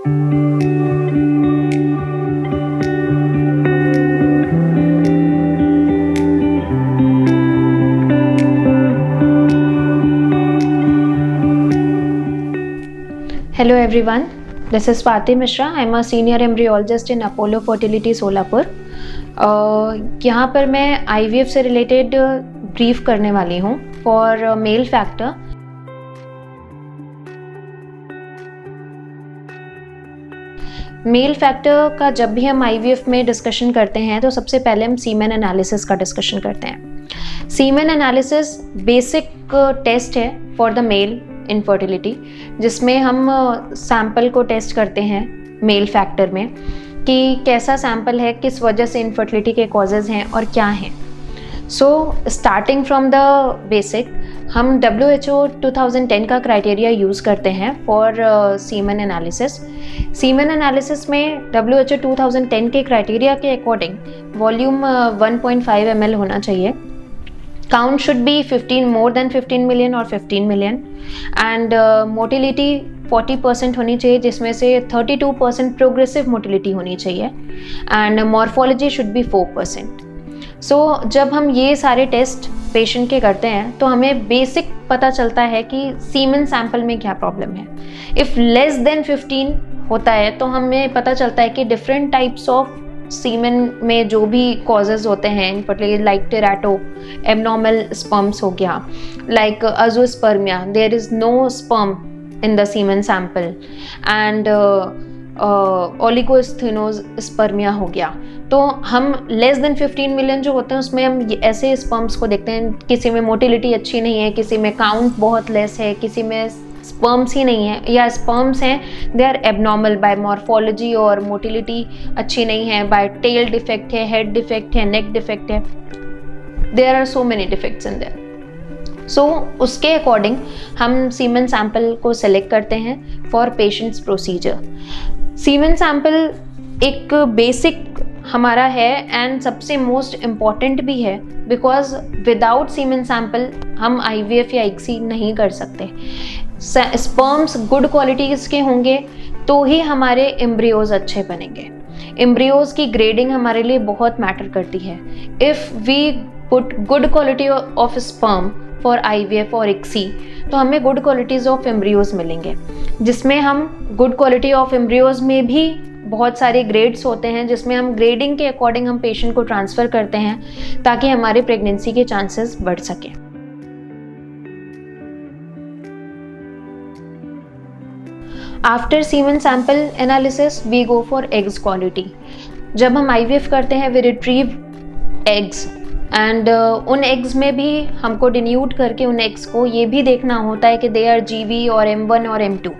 Hello everyone, this is Swati Mishra. I am a senior embryologist in Apollo Fertility Solapur. यहाँ पर मैं IVF से related brief करने वाली हूँ for male factor. Mail factor का जब भी हम IVF में डिस्कशन करते हैं तो सबसे पहले हम सीमेन एनालिसिस का डिस्कशन करते हैं. सीमेन एनालिसिस बेसिक टेस्ट है फॉर द मेल इनफर्टिलिटी, जिसमें हम सैंपल को टेस्ट करते हैं मेल फैक्टर में कि कैसा सैंपल है, किस वजह से इनफर्टिलिटी के कॉजेज़ हैं और क्या हैं. So starting from the basic, हम WHO 2010 का क्राइटेरिया यूज़ करते हैं for semen analysis. Semen analysis में WHO 2010 के क्राइटेरिया के अकॉर्डिंग वॉल्यूम 1.5 ml होना चाहिए. Count should be 15 more than 15 million or 15 million and motility 40% होनी चाहिए, जिसमें से 32% प्रोग्रेसिव मोटिलिटी होनी चाहिए and morphology should be 4%. So जब हम ये सारे टेस्ट पेशेंट के करते हैं तो हमें बेसिक पता चलता है कि सीमेन सैंपल में क्या प्रॉब्लम है. इफ़ लेस देन 15 होता है तो हमें पता चलता है कि डिफरेंट टाइप्स ऑफ सीमेन में जो भी कॉजेज़ होते हैं infertility, like terato, abnormal sperms हो गया, like azoospermia, there is no sperm in the semen sample and oligoasthenospermia हो गया. तो हम लेस देन 15 मिलियन जो होते हैं उसमें हम ऐसे स्पर्म्स को देखते हैं. किसी में मोटिलिटी अच्छी नहीं है, किसी में काउंट बहुत लेस है, किसी में स्पर्म्स ही नहीं है, या स्पर्म्स हैं they are abnormal by morphology और मोटिलिटी अच्छी नहीं है, बाय टेल डिफेक्ट है, हेड डिफेक्ट है, नेक डिफेक्ट है. There are so many defects in there. So उसके अकॉर्डिंग हम सीमेन सैंपल को सेलेक्ट करते हैं for patients procedure. Semen sample एक बेसिक हमारा है एंड सबसे मोस्ट इम्पॉर्टेंट भी है, बिकॉज विदाउट सीमेन सैंपल हम IVF या ICSI नहीं कर सकते. स्पर्म्स गुड क्वालिटीज़ के होंगे तो ही हमारे एम्ब्रियोज अच्छे बनेंगे. एम्ब्रियोज की ग्रेडिंग हमारे लिए बहुत मैटर करती है. If we put good quality of sperm for IVF और ICSI तो हमें गुड क्वालिटीज़ ऑफ एम्ब्रियोज मिलेंगे, जिसमें हम गुड क्वालिटी ऑफ एम्ब्रियोज में भी बहुत सारे ग्रेड्स होते हैं, जिसमें हम ग्रेडिंग के अकॉर्डिंग हम पेशेंट को ट्रांसफ़र करते हैं ताकि हमारे प्रेगनेंसी के चांसेस बढ़ सकें. After semen sample analysis we go for eggs quality. जब हम IVF करते हैं वी रिट्रीव एग्स एंड उन एग्स में भी हमको डिन्यूट करके उन एग्स को ये भी देखना होता है कि दे आर GV और M1 और M2,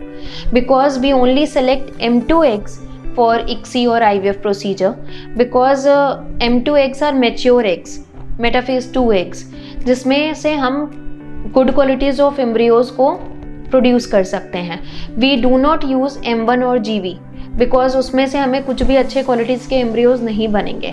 because we only select M2 eggs for ICSI और IVF procedure, because M2 eggs are mature eggs, metaphase 2 eggs, जिसमें से हम गुड क्वालिटीज़ ऑफ एम्ब्रियोज को प्रोड्यूस कर सकते हैं. We do not use M1 और GV बिकॉज उसमें से हमें कुछ भी अच्छे क्वालिटीज़ के एम्ब्रियोज नहीं बनेंगे.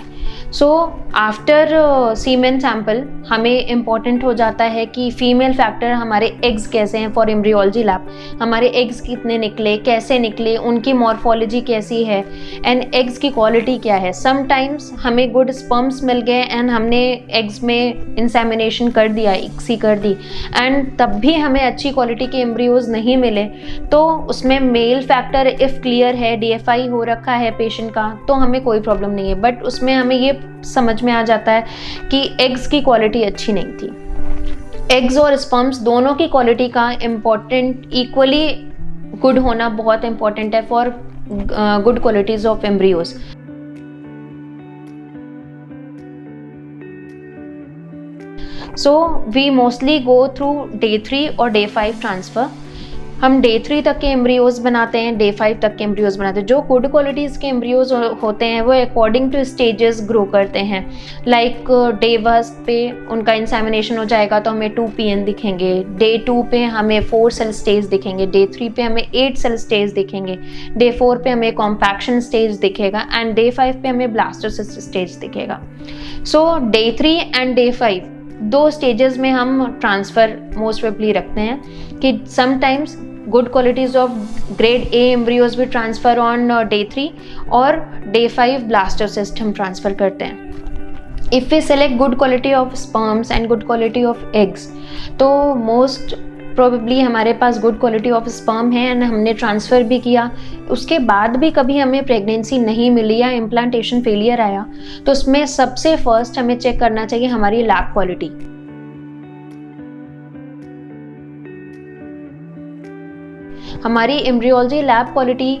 सो आफ्टर सीमेन सैंपल हमें इम्पॉर्टेंट हो जाता है कि फीमेल फैक्टर हमारे एग्स कैसे हैं फॉर एम्ब्रियोलॉजी लैब. हमारे एग्स कितने निकले, कैसे निकले, उनकी मॉर्फोलॉजी कैसी है एंड एग्स की क्वालिटी क्या है. समटाइम्स हमें गुड स्पर्म्स मिल गए एंड हमने एग्स में इंसेमिनेशन कर दिया, ICSI कर दी, एंड तब भी हमें अच्छी क्वालिटी के एम्ब्रियोज नहीं मिले तो उसमें मेल फैक्टर इफ़ क्लियर है, DFI हो रखा है पेशेंट का, तो हमें कोई प्रॉब्लम नहीं है. बट उसमें हमें ये समझ में आ जाता है कि एग्स की क्वालिटी अच्छी नहीं थी. एग्स और स्पर्म्स दोनों की क्वालिटी का इम्पॉर्टेंट, इक्वली गुड होना बहुत इम्पॉर्टेंट है for good qualities of embryos. So we mostly go through Day 3 और Day 5 ट्रांसफ़र. हम Day 3 तक के एम्ब्रियोज बनाते हैं, Day 5 तक के एम्ब्रियोज बनाते हैं. जो गुड क्वालिटीज़ के एम्ब्रियोज होते हैं वो अकॉर्डिंग टू स्टेजेस ग्रो करते हैं. लाइक Day 1 पे उनका इंसेमिनेशन हो जाएगा तो हमें 2 PN दिखेंगे, Day 2 पे हमें 4 सेल स्टेज दिखेंगे, Day 3 पे हमें 8 सेल स्टेज दिखेंगे, Day 4 पे हमें कॉम्पैक्शन स्टेज दिखेगा एंड Day 5 पे हमें ब्लास्टोसिस्ट स्टेज दिखेगा. सो Day 3 एंड Day 5 दो स्टेजेस में हम ट्रांसफ़र मोस्ट प्रोबेबली रखते हैं कि sometimes good qualities of grade A embryos भी ट्रांसफ़र ऑन डे 3 और डे 5 ब्लास्टोसिस्ट हम ट्रांसफ़र करते हैं। If we select good quality of sperms and good quality of eggs, तो मोस्ट प्रोबेबली हमारे पास गुड क्वालिटी ऑफ स्पर्म है and हमने ट्रांसफ़र भी किया, उसके बाद भी कभी हमें प्रेगनेंसी नहीं मिली या इम्प्लांटेशन फेलियर आया, तो उसमें सबसे फर्स्ट हमें चेक करना चाहिए हमारी लैब क्वालिटी। हमारी एम्ब्रियोलॉजी लैब क्वालिटी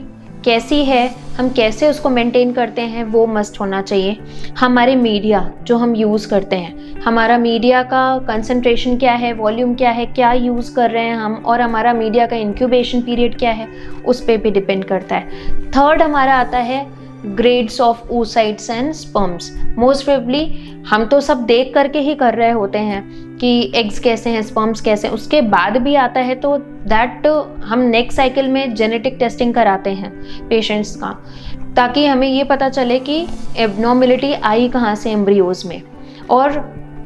कैसी है, हम कैसे उसको मेंटेन करते हैं, वो मस्ट होना चाहिए। हमारे मीडिया जो हम यूज़ करते हैं, हमारा मीडिया का कंसंट्रेशन क्या है, वॉल्यूम क्या है, क्या यूज़ कर रहे हैं हम, और हमारा मीडिया का इंक्यूबेशन पीरियड क्या है, उस पर भी डिपेंड करता है। थर्ड हमारा आता है grades of oocytes and sperms. Most probably हम तो सब देख करके ही कर रहे होते हैं कि एग्स कैसे हैं, स्पर्म्स कैसे हैं, उसके बाद भी आता है तो दैट हम नेक्स्ट साइकिल में जेनेटिक टेस्टिंग कराते हैं पेशेंट्स का, ताकि हमें ये पता चले कि एबनॉर्मेलिटी आई कहाँ से एम्ब्रियोज में। और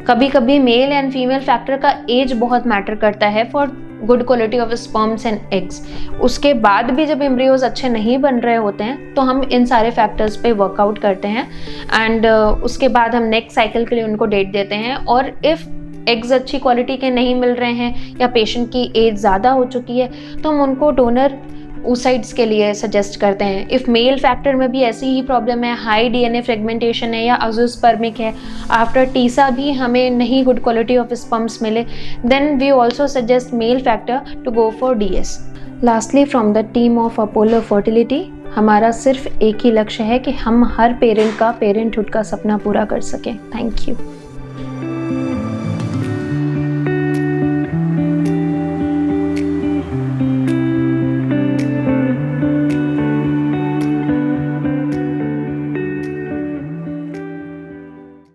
कभी कभी मेल एंड फीमेल फैक्टर का एज बहुत मैटर करता है for good quality of sperms and eggs. उसके बाद भी जब एम्ब्रियोज अच्छे नहीं बन रहे होते हैं तो हम इन सारे फैक्टर्स पे वर्कआउट करते हैं एंड उसके बाद हम नेक्स्ट साइकिल के लिए उनको डेट देते हैं। और इफ़ एग्स अच्छी क्वालिटी के नहीं मिल रहे हैं या पेशेंट की एज ज़्यादा हो चुकी है तो हम उनको डोनर oocytes के लिए सजेस्ट करते हैं। इफ़ मेल फैक्टर में भी ऐसी ही प्रॉब्लम है, हाई डीएनए फ्रेगमेंटेशन है या अज़ोस्पर्मिक है, आफ्टर टीसा भी हमें नहीं गुड क्वालिटी ऑफ स्पर्म्स मिले, then we also suggest male factor to go for DS। Lastly, from the team of Apollo Fertility, हमारा सिर्फ एक ही लक्ष्य है कि हम हर पेरेंट का पेरेंटहुड का सपना पूरा कर सकें। Thank you.